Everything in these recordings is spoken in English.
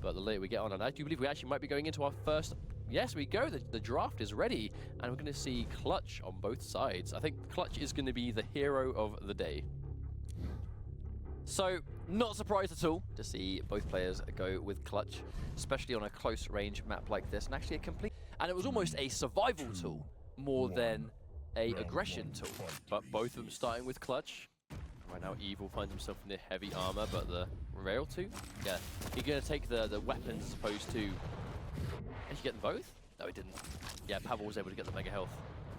But the later we get on, and I do believe we actually might be going into our first... Yes, we go. The draft is ready, and we're going to see Clutch on both sides. I think Clutch is going to be the hero of the day. So, not surprised at all to see both players go with Clutch, especially on a close range map like this, and actually a complete... And it was almost a survival tool more than a aggression tool. But both of them starting with Clutch. Right now, Evil finds himself in the heavy armor, but the rail too? Yeah, he's going to take the weapons as opposed to... Did he get them both? No, he didn't. Yeah, Pavel was able to get the mega health.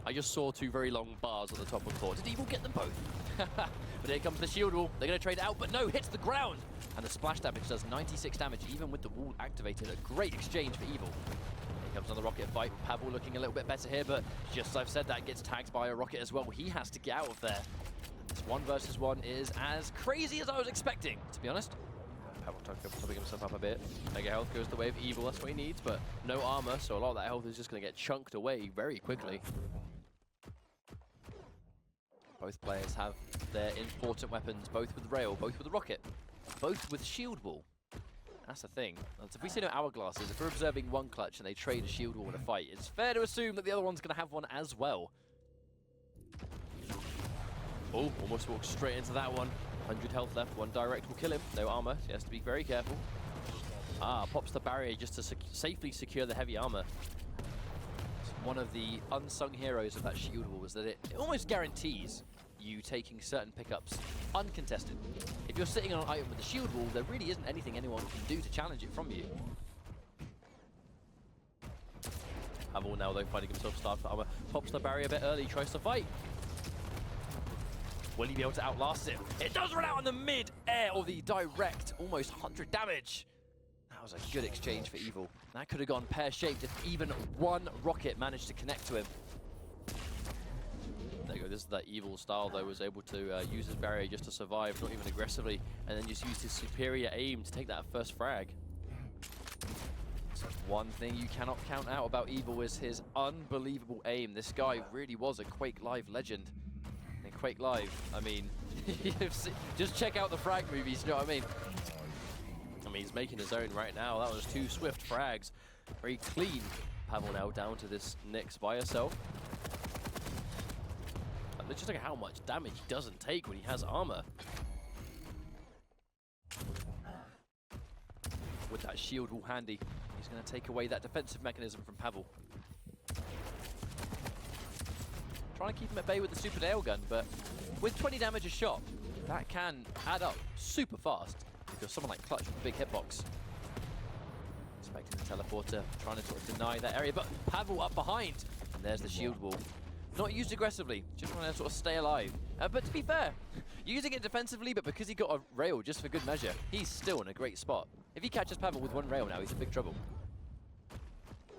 I just saw two very long bars at the top of the court. Did Evil get them both? But here comes the shield wall. They're going to trade it out, but no, hits the ground. And the splash damage does 96 damage, even with the wall activated. A great exchange for Evil. Here comes another rocket fight. Pavel looking a little bit better here, but just as I've said, that gets tagged by a rocket as well. He has to get out of there. This 1 versus 1 is as crazy as I was expecting, to be honest. Pavel topping himself up a bit. Mega health goes the way of Evil, that's what he needs, but no armor, so a lot of that health is just going to get chunked away very quickly. Both players have their important weapons, both with rail, both with rocket, both with shield wall. That's the thing. And if we see no hourglasses, if we're observing one Clutch and they trade a shield wall in a fight, it's fair to assume that the other one's going to have one as well. Oh, almost walked straight into that one. 100 health left, one direct will kill him. No armor, so he has to be very careful. Pops the barrier just to safely secure the heavy armor. It's one of the unsung heroes of that shield wall is that it almost guarantees you taking certain pickups uncontested. If you're sitting on an item with a shield wall, there really isn't anything anyone can do to challenge it from you. Pavel now though finding himself starved for armor. Pops the barrier a bit early, tries to fight. Will he be able to outlast it? It does run out in the mid-air of the direct, almost 100 damage. That was a good exchange for Evil. That could have gone pear-shaped if even one rocket managed to connect to him. There you go, this is that Evil style though, was able to use his barrier just to survive, not even aggressively, and then just use his superior aim to take that first frag. So one thing you cannot count out about Evil is his unbelievable aim. This guy really was a Quake Live legend. In Quake Live, I mean, just check out the frag movies, you know what I mean? I mean, he's making his own right now. That was 2 swift frags. Very clean. Pavel now down to this Nyx by herself. And let's just look at how much damage he doesn't take when he has armor. With that shield wall handy, he's going to take away that defensive mechanism from Pavel. Trying to keep him at bay with the super nail gun, but with 20 damage a shot, that can add up super fast if you're someone like Clutch with a big hitbox. Expecting the teleporter, trying to sort of deny that area, but Pavel up behind. And there's the shield wall. Not used aggressively, just trying to sort of stay alive. But to be fair, using it defensively, but because he got a rail just for good measure, he's still in a great spot. If he catches Pavel with 1 rail now, he's in big trouble.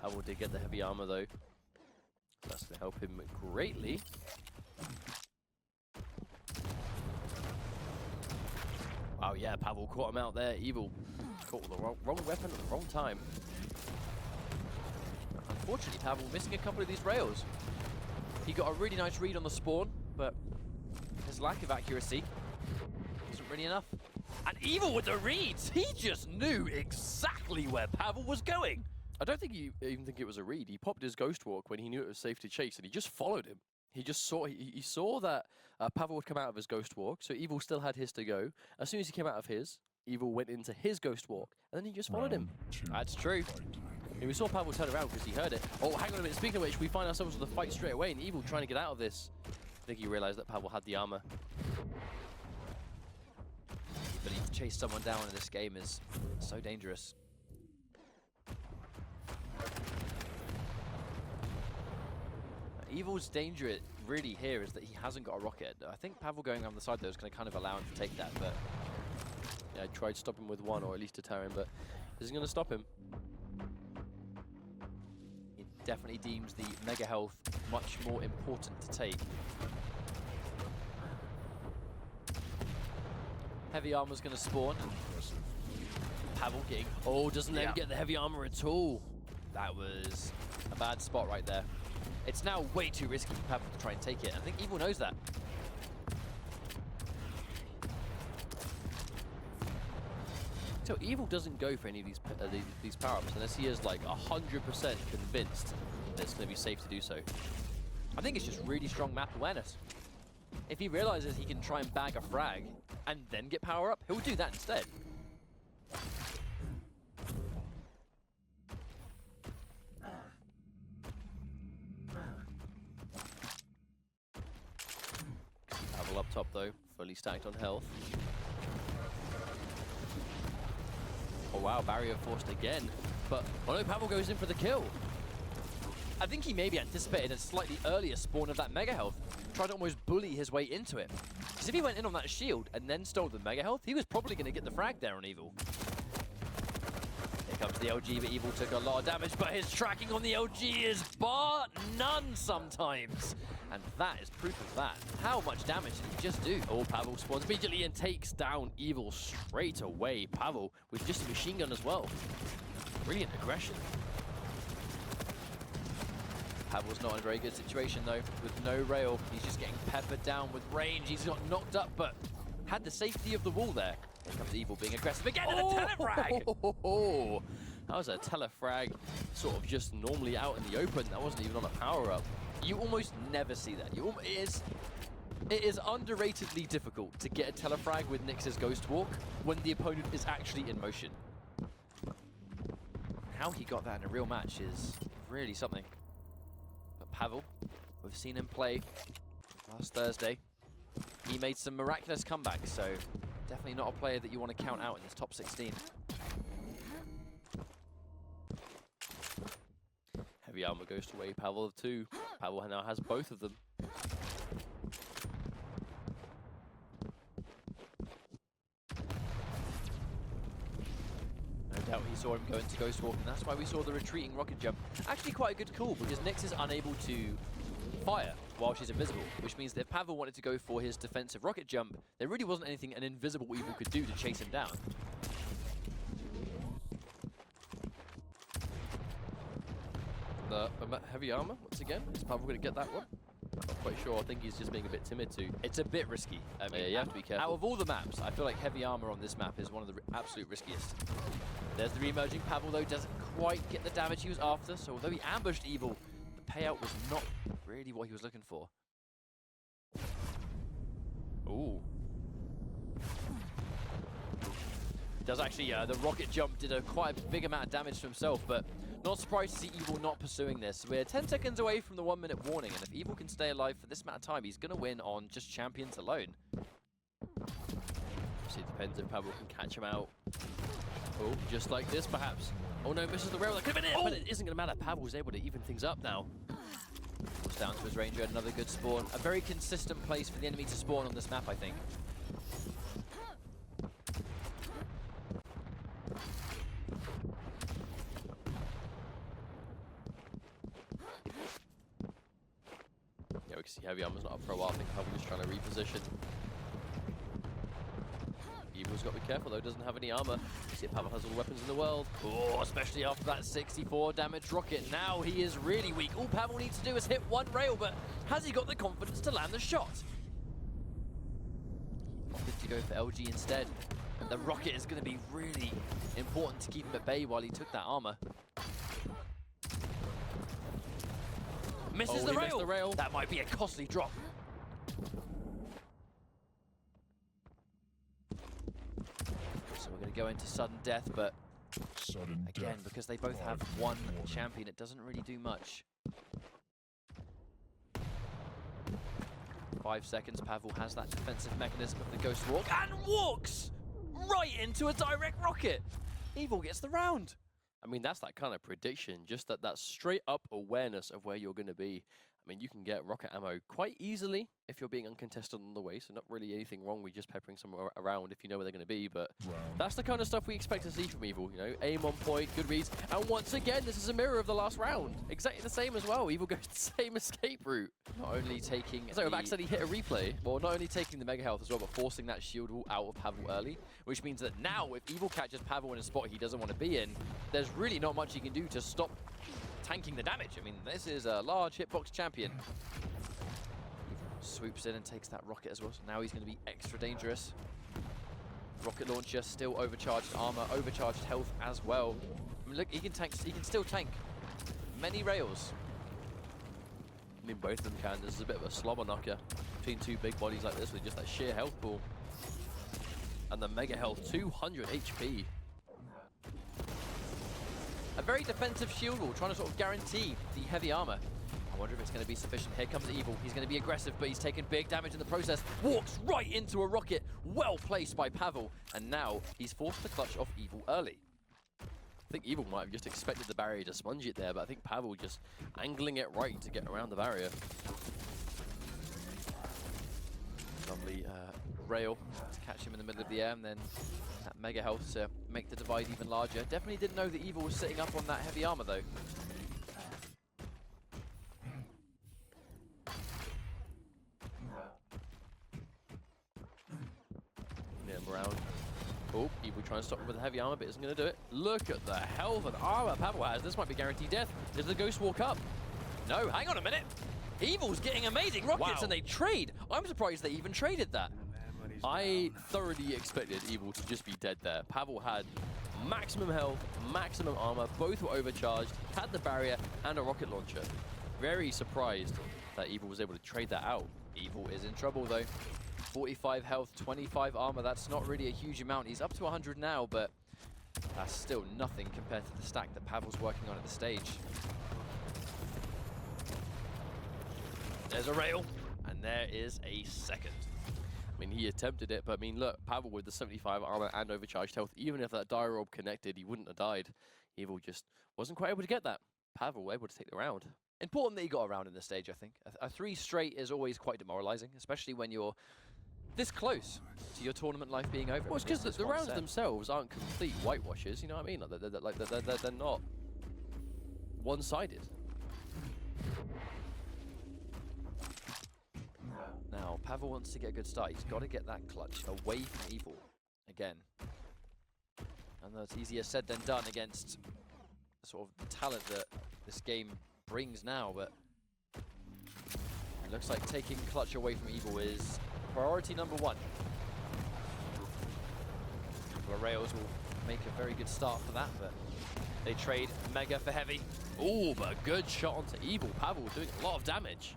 Pavel did get the heavy armor though. That's going to help him greatly. Wow, yeah, Pavel caught him out there. Evil caught the wrong weapon at the wrong time. Unfortunately, Pavel missing a couple of these rails. He got a really nice read on the spawn, but his lack of accuracy wasn't really enough. And Evil with the reads! He just knew exactly where Pavel was going. I don't think he even think it was a read. He popped his Ghost Walk when he knew it was safe to chase, and he just followed him. He just saw he saw that Pavel would come out of his Ghost Walk, so Evil still had his to go. As soon as he came out of his, Evil went into his Ghost Walk, and then he just followed him. That's true. And we saw Pavel turn around because he heard it. Oh, hang on a minute. Speaking of which, we find ourselves with a fight straight away, and Evil trying to get out of this. I think he realized that Pavel had the armor. The ability to chase someone down in this game is so dangerous. Evil's danger really here is that he hasn't got a rocket. I think Pavel going on the side though is going to kind of allow him to take that, but yeah, I tried to stop him with 1 or at least deter him, but this is going to stop him. He definitely deems the mega health much more important to take. Heavy armor's going to spawn. Pavel getting, doesn't let him get the heavy armor at all. That was a bad spot right there. It's now way too risky for Pavel to try and take it. I think Evil knows that. tell, Evil doesn't go for any of these power-ups unless he is like 100% convinced that it's going to be safe to do so. I think it's just really strong map awareness. If he realizes he can try and bag a frag and then get power up, he'll do that instead. Pavel up top though, fully stacked on health. Oh wow, barrier forced again. But, oh no, Pavel goes in for the kill. I think he maybe anticipated a slightly earlier spawn of that Mega Health. Tried to almost bully his way into it. Because if he went in on that shield and then stole the Mega Health, he was probably going to get the frag there on Evil. Here comes the LG, but Evil took a lot of damage, but his tracking on the LG is bar none sometimes. And that is proof of that. How much damage did he just do? Oh, Pavel spawns immediately and takes down Evil straight away. Pavel with just a machine gun as well. Brilliant aggression. Pavel's not in a very good situation though, with no rail. He's just getting peppered down with range. He's got knocked up, but had the safety of the wall there. Here comes Evil being aggressive again, and a telefrag! That was a telefrag, sort of just normally out in the open. That wasn't even on a power-up. You almost never see that. It is underratedly difficult to get a telefrag with Nyx's Ghost Walk when the opponent is actually in motion. How he got that in a real match is really something. But Pavel, we've seen him play last Thursday. He made some miraculous comebacks, so definitely not a player that you want to count out in this top 16. Heavy armor goes to away Pavel of 2. Pavel now has both of them. No doubt he saw him go into Ghost Walk, and that's why we saw the retreating rocket jump. Actually quite a good call, because Nyx is unable to fire while she's invisible, which means that if Pavel wanted to go for his defensive rocket jump, there really wasn't anything an invisible Evil could do to chase him down. The heavy armor, once again. Is Pavel going to get that one? Not quite sure. I think he's just being a bit timid too. It's a bit risky. I mean, you have to be careful. Out of all the maps, I feel like heavy armor on this map is one of the absolute riskiest. There's the re-emerging Pavel, though, doesn't quite get the damage he was after, so although he ambushed Evil, the payout was not really what he was looking for. Ooh. Does actually, the rocket jump did quite a big amount of damage to himself, but not surprised to see Evil not pursuing this. We're 10 seconds away from the 1 minute warning, and if Evil can stay alive for this amount of time, he's going to win on just champions alone. See, it depends if Pavel can catch him out. Oh, just like this, perhaps. Oh no, misses the rail. That could have been it, but it isn't going to matter. Pavel's able to even things up now. Goes down to his ranger, another good spawn. A very consistent place for the enemy to spawn on this map, I think. Yeah, we can see heavy armor's not up for a while. I think Pavel is trying to reposition. Evil's got to be careful though, doesn't have any armor. See if Pavel has all the weapons in the world. Oh, especially after that 64 damage rocket. Now he is really weak. All Pavel needs to do is hit one rail, but has he got the confidence to land the shot? He opted to go for LG instead. And the rocket is going to be really important to keep him at bay while he took that armor. Misses the rail. Missed the rail. That might be a costly drop. So we're going to go into sudden death, but again, because they both have one champion, it doesn't really do much. 5 seconds, Pavel has that defensive mechanism of the Ghost Walk, and walks right into a direct rocket. Evil gets the round. I mean, that's that kind of prediction, just that straight up awareness of where you're going to be. I mean, you can get rocket ammo quite easily if you're being uncontested on the way, so not really anything wrong with just peppering somewhere around if you know where they're going to be, but that's the kind of stuff we expect to see from Evil, you know, aim on point, good reads, and once again, this is a mirror of the last round. Exactly the same as well. Evil goes the same escape route. Not only taking it's like we've accidentally hit a replay. Well, not only taking the Mega Health as well, but forcing that shield wall out of Pavel early, which means that now, if Evil catches Pavel in a spot he doesn't want to be in, there's really not much he can do to stop tanking the damage. I mean, this is a large hitbox champion. Swoops in and takes that rocket as well, so now he's going to be extra dangerous. Rocket launcher, still overcharged armor, overcharged health as well. I mean, look, he can still tank many rails. I mean, both of them can. This is a bit of a slobber knocker between two big bodies like this with just that sheer health pool. And the mega health, 200 HP. A very defensive shield wall, trying to sort of guarantee the heavy armor. I wonder if it's going to be sufficient. Here comes Evil. He's going to be aggressive, but he's taken big damage in the process. Walks right into a rocket. Well placed by Pavel. And now he's forced to clutch off Evil early. I think Evil might have just expected the barrier to sponge it there, but I think Pavel just angling it right to get around the barrier. Lovely rail to catch him in the middle of the air, and then that mega health to make the divide even larger. Definitely didn't know that Evil was sitting up on that heavy armor though. Around. Oh, Evil trying to stop him with the heavy armor, but isn't going to do it. Look at the health and armor Pavel has. This might be guaranteed death. Does the Ghost walk up? No, hang on a minute. Evil's getting amazing rockets and they trade. I'm surprised they even traded that. I thoroughly expected Evil to just be dead there. Pavel had maximum health, maximum armor, both were overcharged, had the barrier and a rocket launcher. Very surprised that Evil was able to trade that out. Evil is in trouble though. 45 health, 25 armor, that's not really a huge amount. He's up to 100 now, but that's still nothing compared to the stack that Pavel's working on at the stage. There's a rail, and there is a second. I mean, he attempted it, but I mean, look, Pavel with the 75 armor and overcharged health, even if that dire orb connected, he wouldn't have died. Evil just wasn't quite able to get that. Pavel able to take the round. Important that he got around in this stage, I think. A 3 straight is always quite demoralizing, especially when you're this close to your tournament life being over. Well, it's because the rounds themselves aren't complete whitewashes, you know what I mean? Like they're not one-sided. Now, Pavel wants to get a good start. He's got to get that clutch away from Evil again. And that's easier said than done against sort of the talent that this game brings now, but it looks like taking clutch away from Evil is priority number 1. A couple of rails will make a very good start for that, but they trade mega for heavy. Oh, but a good shot onto Evil. Pavel doing a lot of damage.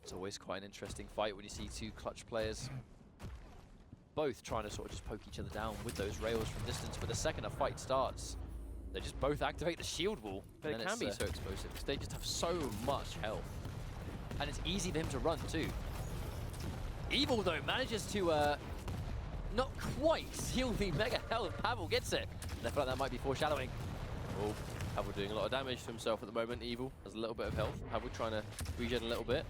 It's always quite an interesting fight when you see 2 clutch players both trying to sort of just poke each other down with those rails from distance. But the second a fight starts, they just both activate the shield wall. But it can be so explosive because they just have so much health. And it's easy for him to run too. Evil though manages to not quite seal the mega health. Pavel gets it. And I feel like that might be foreshadowing. Oh, Pavel doing a lot of damage to himself at the moment. Evil has a little bit of health. Pavel trying to regen a little bit.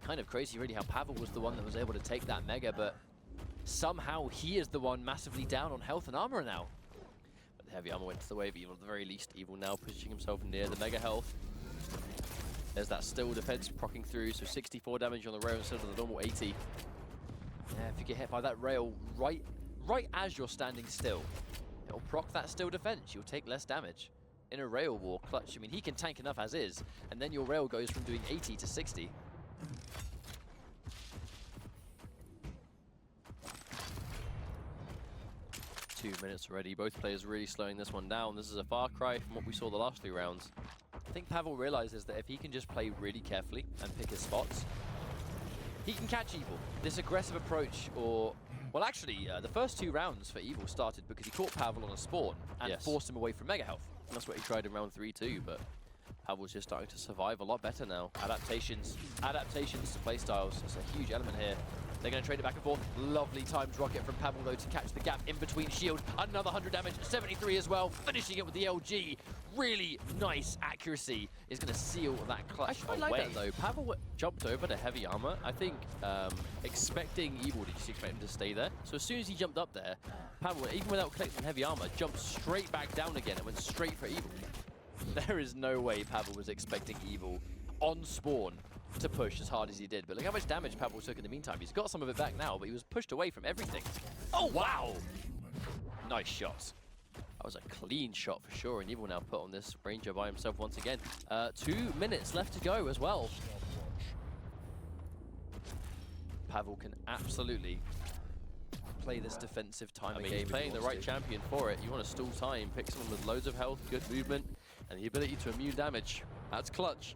Kind of crazy really how Pavel was the one that was able to take that mega, but somehow he is the one massively down on health and armor now. But the heavy armor went to the wave. Evil at the very least. Evil now positioning himself near the mega health. There's that still defense proccing through, so 64 damage on the rail instead of the normal 80. Yeah, if you get hit by that rail right as you're standing still, it'll proc that still defense. You'll take less damage. In a rail war, clutch, I mean, he can tank enough as is, and then your rail goes from doing 80 to 60. Minutes already. Both players really slowing this one down. This is a far cry from what we saw the last 3 rounds. I think Pavel realizes that if he can just play really carefully and pick his spots, he can catch Evil. This aggressive approach, or... Well, actually, the first 2 rounds for Evil started because he caught Pavel on a spawn and forced him away from mega health. That's what he tried in round 3 too, but Pavel's just starting to survive a lot better now. Adaptations to playstyles. That's a huge element here. They're going to trade it back and forth. Lovely timed rocket from Pavel, though, to catch the gap in between shield. Another 100 damage, 73 as well. Finishing it with the LG. Really nice accuracy is going to seal that clutch away. I like that, though. Pavel jumped over to heavy armor. I think expecting Evil to just expect him to stay there. So as soon as he jumped up there, Pavel, even without collecting heavy armor, jumped straight back down again and went straight for Evil. There is no way Pavel was expecting Evil on spawn to push as hard as he did, but look how much damage Pavel took in the meantime. He's got some of it back now, but he was pushed away from everything. Oh, wow! Nice shot. was a clean shot for sure, and Evil now put on this Ranger by himself once again. 2 minutes left to go as well. Pavel can absolutely play this defensive timing game. He's playing the right champion for it. You want to stall time, pick someone with loads of health, good movement, and the ability to immune damage. That's clutch.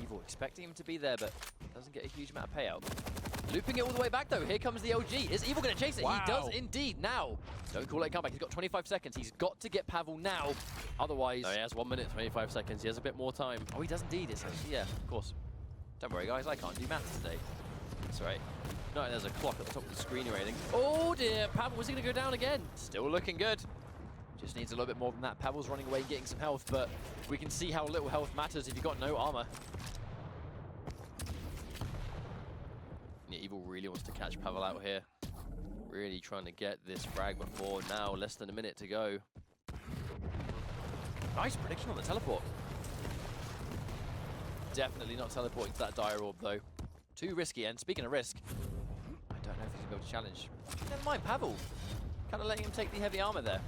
Evil expecting him to be there, but doesn't get a huge amount of payout. Looping it all the way back, though. Here comes the LG. Is Evil going to chase it? Wow. He does indeed now. Don't call it a comeback. He's got 25 seconds. He's got to get Pavel now. Otherwise... No, he has 1 minute, 25 seconds. He has a bit more time. Oh, he does indeed. It's actually, yeah, of course. Don't worry, guys. I can't do maths today. That's right. No, there's a clock at the top of the screen or anything. Oh, dear. Pavel, was he going to go down again? Still looking good. Just needs a little bit more than that. Pavel's running away and getting some health, but we can see how little health matters if you've got no armor. Yeah, Evil really wants to catch Pavel out here. Really trying to get this frag before now. Less than a minute to go. Nice prediction on the teleport. Definitely not teleporting to that dire orb, though. Too risky, and speaking of risk, I don't know if he's going to be able to challenge. Never mind, Pavel. Kind of letting him take the heavy armor there.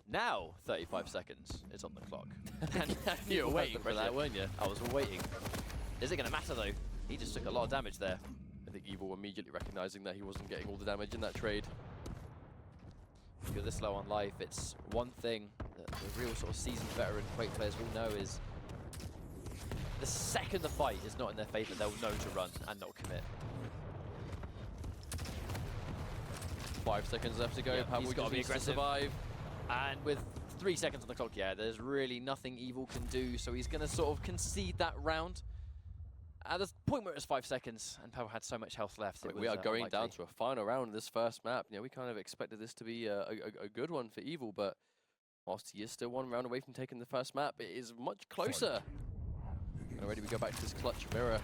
Now, 35 seconds is on the clock. And you were waiting for that, weren't you? I was waiting. Is it going to matter, though? He just took a lot of damage there. I think Evil immediately recognizing that he wasn't getting all the damage in that trade. If you're this low on life, it's one thing that the real sort of seasoned veteran Quake players will know is the second the fight is not in their favor, they'll know to run and not commit. 5 seconds left to go. Yeah, Pavel he's got to be needs to aggressive. survive. And with 3 seconds on the clock, yeah, there's really nothing Evil can do, so he's going to sort of concede that round. At the point where it was 5 seconds, and Pavel had so much health left, We are going down to a final round of this first map. Yeah, we kind of expected this to be a good one for Evil, but whilst he is still 1 round away from taking the first map, it is much closer. And already we go back to this clutch mirror.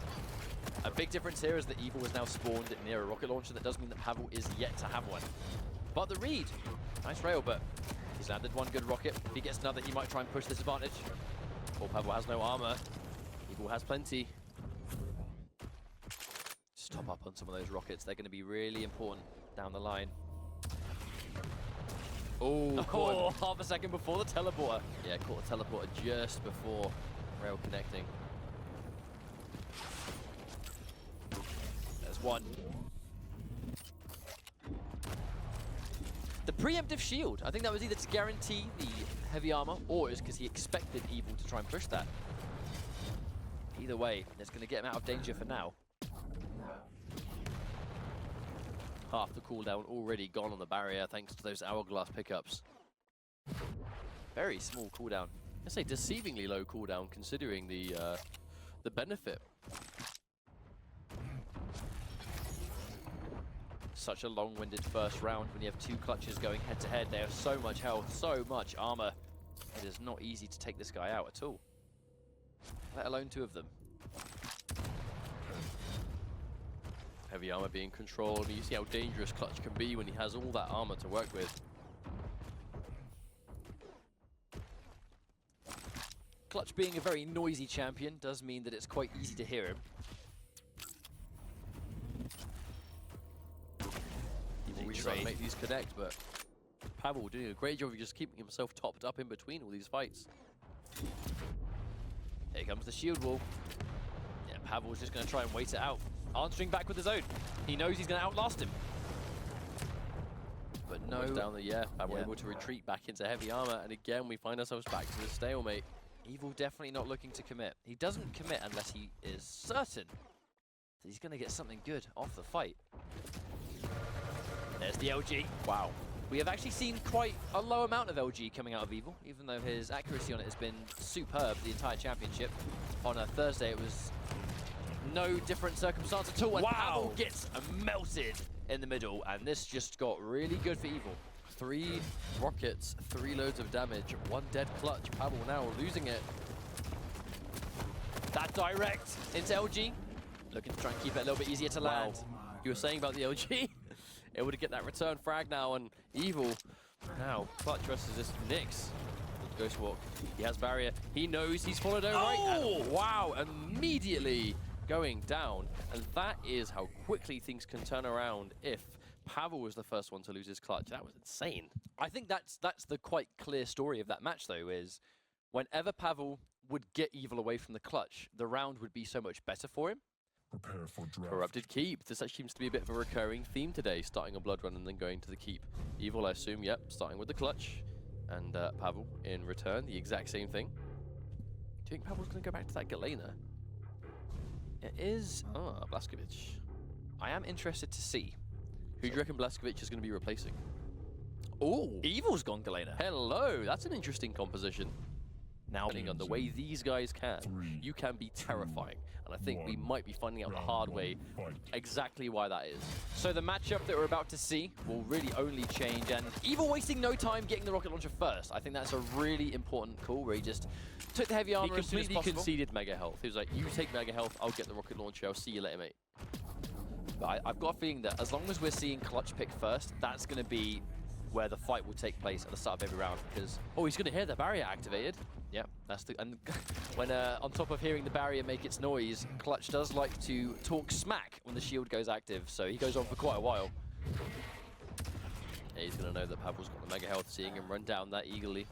A big difference here is that Evil is now spawned near a rocket launcher. That does mean that Pavel is yet to have one. But the read, nice rail, but he's landed 1 good rocket. If he gets another, he might try and push this advantage. Or Pavel has no armor. Evil has plenty. Just top up on some of those rockets. They're going to be really important down the line. Oh, half a second before the teleporter. Yeah, caught a teleporter just before rail connecting. There's 1. The preemptive shield. I think that was either to guarantee the heavy armor, or it was because he expected Evil to try and push that. Either way, it's going to get him out of danger for now. Half the cooldown already gone on the barrier thanks to those hourglass pickups. Very small cooldown. I say deceivingly low cooldown considering the benefit. Such a long-winded first round when you have 2 clutches going head-to-head. They have so much health, so much armor. It is not easy to take this guy out at all, let alone 2 of them. Heavy armor being controlled. You see how dangerous Clutch can be when he has all that armor to work with. Clutch being a very noisy champion does mean that it's quite easy to hear him. He's trying to make these connect, but Pavel doing a great job of just keeping himself topped up in between all these fights. Here comes the shield wall. Yeah, Pavel's just going to try and wait it out. Answering back with his own. He knows he's going to outlast him. But no. Down the Pavel able to retreat back into heavy armor, and again we find ourselves back to the stalemate. Evil definitely not looking to commit. He doesn't commit unless he is certain that he's going to get something good off the fight. There's the LG. Wow. We have actually seen quite a low amount of LG coming out of Evil, even though his accuracy on it has been superb the entire championship. On a Thursday, it was no different circumstance at all. And Pavel gets melted in the middle, and this just got really good for Evil. 3 rockets, 3 loads of damage, 1 dead Clutch. Pavel now losing it. That direct into LG. Looking to try and keep it a little bit easier to land. You were saying about the LG? Able to get that return frag now, and Evil now Clutch versus this Nyx. Ghost Walk. He has barrier. He knows he's followed over. Oh! And wow, immediately going down. And that is how quickly things can turn around if Pavel was the first one to lose his clutch. That was insane. I think that's the quite clear story of that match, though, is whenever Pavel would get Evil away from the clutch, the round would be so much better for him. Prepare for draft. Corrupted Keep. This actually seems to be a bit of a recurring theme today, starting a blood run and then going to the keep. Evil, I assume, yep, starting with the clutch. And Pavel, in return, the exact same thing. Do you think Pavel's going to go back to that Galena? It is... Blaskovic. I am interested to see. Who do you reckon Blaskovic is going to be replacing? Oh, Evil's gone Galena. Hello, that's an interesting composition. Now, Depending on the way these guys can, you can be terrifying. And I think we might be finding out the hard way exactly why that is. so the matchup that we're about to see will really only change, and Evil wasting no time getting the rocket launcher first. I think that's a really important call where he just took the heavy armor He as soon as completely possible. conceded mega health. He was like, you take mega health, I'll get the rocket launcher, I'll see you later, mate. But I've got a feeling that as long as we're seeing Clutch pick first, that's going to be where the fight will take place at the start of every round, because... Oh, he's going to hear the barrier activated. Yeah, that's the... And when on top of hearing the barrier make its noise, Clutch does like to talk smack when the shield goes active, so he goes on for quite a while. Yeah, he's going to know that Pavel's got the mega health, seeing him run down that eagerly.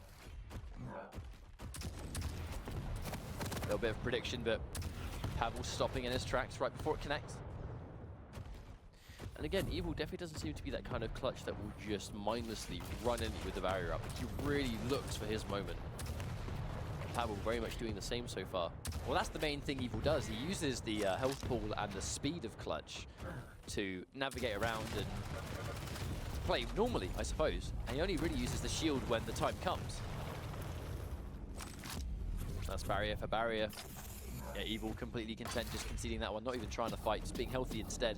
A little bit of prediction, but Pavel's stopping in his tracks right before it connects. And again, Evil definitely doesn't seem to be that kind of clutch that will just mindlessly run in with the barrier up. He really looks for his moment. Pavel very much doing the same so far. Well, that's the main thing Evil does. He uses the health pool and the speed of Clutch to navigate around and play normally, I suppose. And he only really uses the shield when the time comes. That's barrier for barrier. Yeah, Evil completely content just conceding that one, not even trying to fight, just being healthy instead.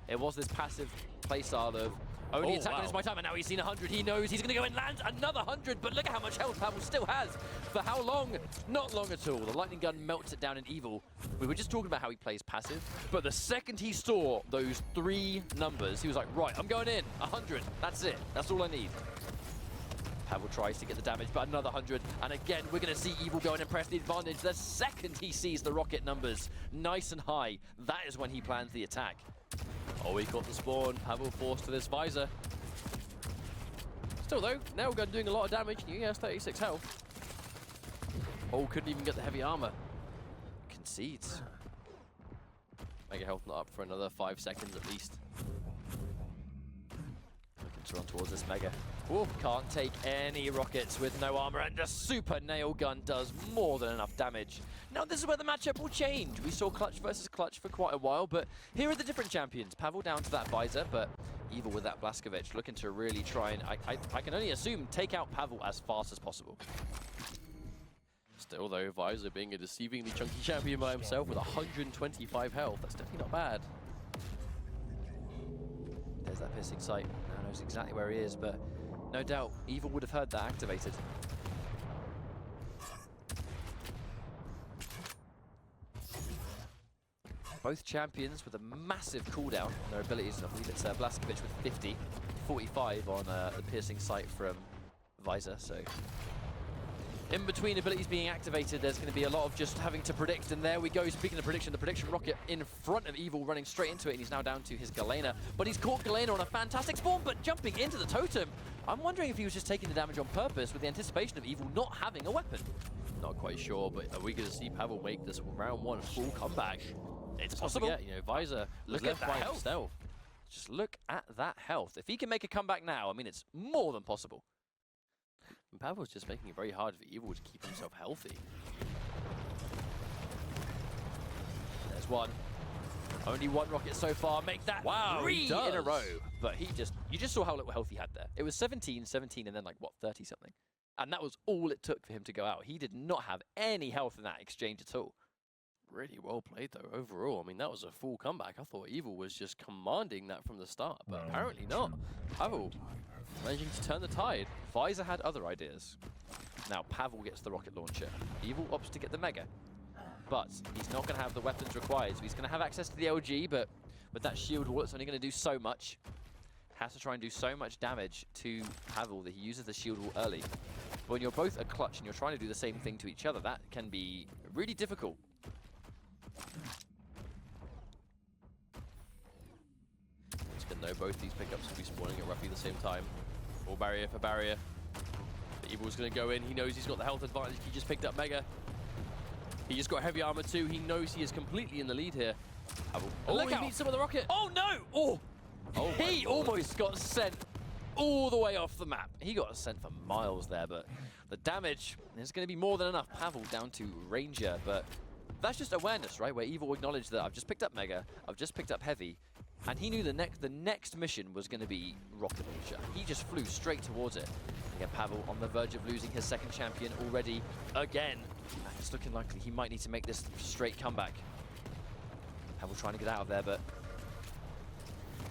It was this passive playstyle of only attacking is my time, and now he's seen 100. He knows he's going to go and land another 100, but look at how much health Pavel still has. For how long? Not long at all. The lightning gun melts it down in Evil. We were just talking about how he plays passive, but the second he saw those 3 numbers, he was like, right, I'm going in. 100. That's it. That's all I need. Pavel tries to get the damage, but another 100. And again, we're going to see Evil go and impress the advantage. The second he sees the rocket numbers nice and high, that is when he plans the attack. Oh, he caught the spawn. Pavel forced to this visor. Still though, Nailgun doing a lot of damage. He has 36 health. Oh, couldn't even get the heavy armor. Concedes. Mega health not up for another 5 seconds at least. Looking to run towards this Mega. Ooh, can't take any rockets with no armor, and the super nail gun does more than enough damage. Now this is where the matchup will change. We saw Clutch versus Clutch for quite a while, but here are the different champions. Pavel down to that visor, but Evil with that Blaskovic looking to really try and, I can only assume, take out Pavel as fast as possible. Still though, Visor being a deceivingly chunky champion by himself with 125 health. That's definitely not bad. There's that piercing sight. Now knows exactly where he is, but no doubt Evil would have heard that activated. Both champions with a massive cooldown on their abilities. I believe it's Blaskovic with 50, 45 on the piercing sight from Visor. So in between abilities being activated, there's going to be a lot of just having to predict. And there we go. Speaking of prediction, the prediction rocket in front of Evil running straight into it. And he's now down to his Galena. But he's caught Galena on a fantastic spawn, but jumping into the totem. I'm wondering if he was just taking the damage on purpose with the anticipation of Evil not having a weapon. Not quite sure, but are we going to see Pavel make this round 1 full comeback? It's possible. Yeah, you know, Visor was left by himself. Just look at that health. If he can make a comeback now, I mean, it's more than possible. And Pavel's just making it very hard for Evil to keep himself healthy. There's one. Only 1 rocket so far. Make that 3 in a row. But you just saw how little health he had there. It was 17, 17, and then like, what, 30 something. And that was all it took for him to go out. He did not have any health in that exchange at all. Really well played though, overall. I mean, that was a full comeback. I thought Evil was just commanding that from the start, but apparently not. Pavel managing to turn the tide. Visor had other ideas. Now Pavel gets the rocket launcher. Evil opts to get the Mega. But he's not going to have the weapons required, so he's going to have access to the LG, but with that shield wall, it's only going to do so much. Has to try and do so much damage to Pavel that he uses the shield wall early. But when you're both a clutch and you're trying to do the same thing to each other, that can be really difficult. It's good to know both these pickups will be spawning at roughly the same time. Full barrier for barrier. The Evil's going to go in. He knows he's got the health advantage. He just picked up Mega. He just got heavy armor too. He knows he is completely in the lead here. Oh, Look he out. beats some of the rocket. Oh no! Oh, he my lord. almost got sent all the way off the map. He got sent for miles there, but the damage is going to be more than enough. Pavel down to Ranger, but that's just awareness, right? Where Evil acknowledged that I've just picked up Mega, I've just picked up Heavy, and he knew the next mission was going to be Rocket Launcher. He just flew straight towards it. Again, Pavel on the verge of losing his second champion already again. And it's looking likely he might need to make this straight comeback. Pavel trying to get out of there, but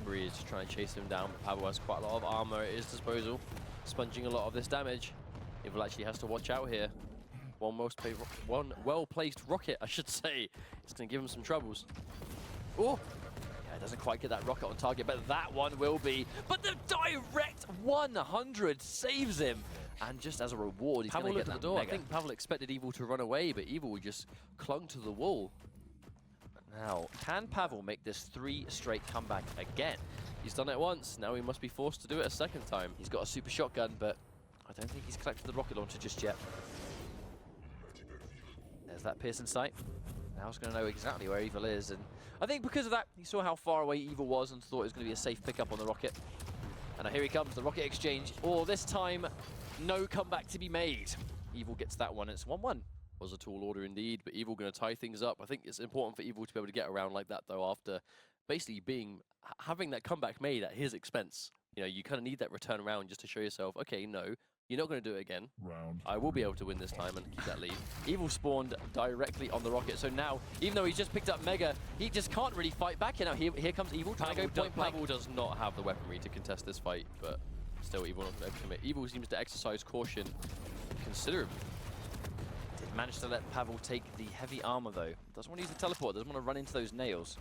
Bree is just trying to chase him down. Pavel has quite a lot of armor at his disposal, sponging a lot of this damage. Evil actually has to watch out here. One well-placed rocket, I should say. It's going to give him some troubles. oh, yeah, doesn't quite get that rocket on target, but that one will be. But the direct 100 saves him, and just as a reward, he's going Pavel to get looked at that the door. Mega. I think Pavel expected Evil to run away, but Evil just clung to the wall. Now, can Pavel make this 3 straight comeback again? He's done it once. Now he must be forced to do it a second time. He's got a super shotgun, but I don't think he's collected the rocket launcher just yet. There's that Pearson sight. Now he's going to know exactly where Evil is, and I think because of that, he saw how far away Evil was and thought it was going to be a safe pickup on the rocket. And now here he comes, the rocket exchange. Oh, this time, no comeback to be made. Evil gets that one. It's 1-1. Was a tall order indeed, but Evil going to tie things up. I think it's important for Evil to be able to get around like that, though, after basically having that comeback made at his expense. You know, you kind of need that return around just to show yourself, okay, no, you're not going to do it again. I will be able to win this time and keep that lead. Evil spawned directly on the rocket, so now, even though he's just picked up Mega, he just can't really fight back. And now here comes Evil trying to go point blank. Pavel does not have the weaponry to contest this fight, but still, Evil not going to overcommit. Evil seems to exercise caution considerably. Did manage to let Pavel take the heavy armor, though. Doesn't want to use the teleport, doesn't want to run into those nails.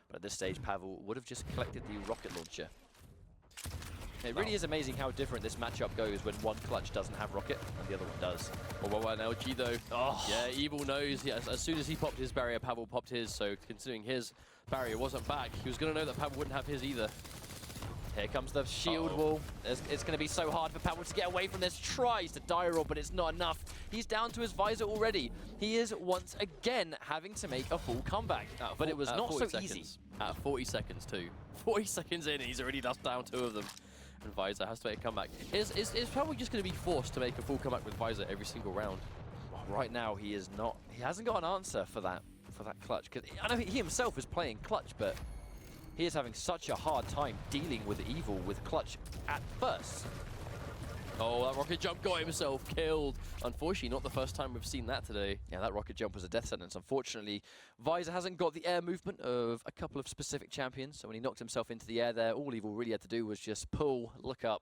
But at this stage, Pavel would have just collected the rocket launcher. It really is amazing how different this matchup goes when one clutch doesn't have rocket and the other one does. Oh, well, an LG though. Oh. Yeah, Evil knows. Yes, as soon as he popped his barrier, Pavel popped his. So considering his barrier wasn't back, he was going to know that Pavel wouldn't have his either. Here comes the shield wall. It's going to be so hard for Pavel to get away from this. Tries to die roll, but it's not enough. He's down to his visor already. He is once again having to make a full comeback. But it was not so easy. At 40 seconds too. 40 seconds in, he's already lost down 2 of them. And Visor has to make a comeback. Is probably just going to be forced to make a full comeback with Visor every single round. Well, right now, he is not. He hasn't got an answer for that clutch. Because I know he himself is playing clutch, but he is having such a hard time dealing with Evil with clutch at first. Oh, that rocket jump got himself killed. Unfortunately, not the first time we've seen that today. Yeah, that rocket jump was a death sentence. Unfortunately, Visor hasn't got the air movement of a couple of specific champions. So when he knocked himself into the air there, all Evil really had to do was just pull, look up,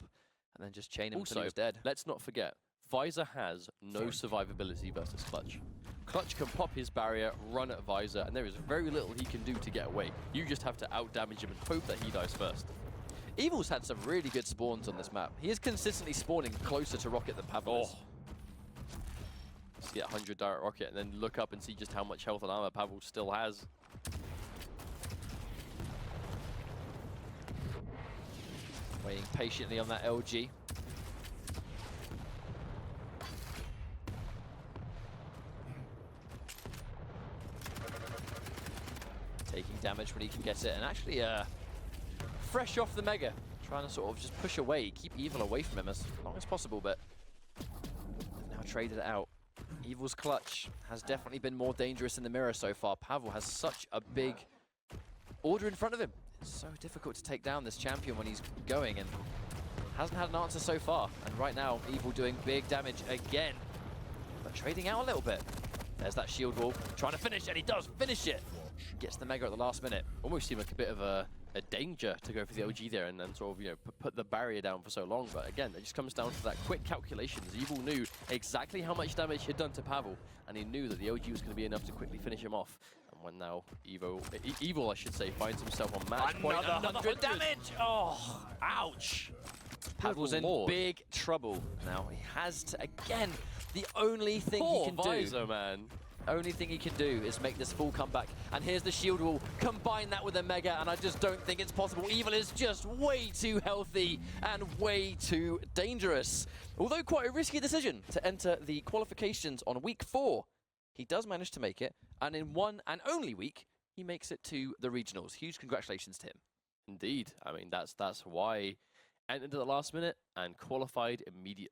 and then just chain him until he was dead. Let's not forget, Visor has no survivability versus Clutch. Clutch can pop his barrier, run at Visor, and there is very little he can do to get away. You just have to out-damage him and hope that he dies first. Evil's had some really good spawns on this map. He is consistently spawning closer to rocket than Pavel is. See that 100 direct rocket and then look up and see just how much health and armor Pavel still has. Waiting patiently on that LG. Taking damage when he can get it, and actually fresh off the Mega, trying to sort of just push away, keep Evil away from him as long as possible, but they've now traded it out. Evil's clutch has definitely been more dangerous in the mirror so far. Pavel has such a big order in front of him. It's so difficult to take down this champion when he's going, and hasn't had an answer so far. And right now, Evil doing big damage again, but trading out a little bit. There's that shield wall, trying to finish, and he does finish it. Gets the Mega at the last minute. Almost seemed like a bit of a danger to go for the OG there and then sort of, you know, put the barrier down for so long. But again, it just comes down to that quick calculations. Evil knew exactly how much damage he'd done to Pavel, and he knew that the OG was going to be enough to quickly finish him off. And when now Evil, I should say, finds himself on match point. Another 100 damage! Oh, ouch! Pavel's in Lord. big trouble now. He has to, again, the only thing he Poor can Visor, do. man. Only thing he can do is make this full comeback. And here's the shield wall. Combine that with a mega, and I just don't think it's possible. Evil is just way too healthy and way too dangerous. Although quite a risky decision to enter the qualifications on week 4, he does manage to make it. And in one and only week, he makes it to the regionals. Huge congratulations to him. Indeed. I mean, that's why entered at the last minute and qualified immediately.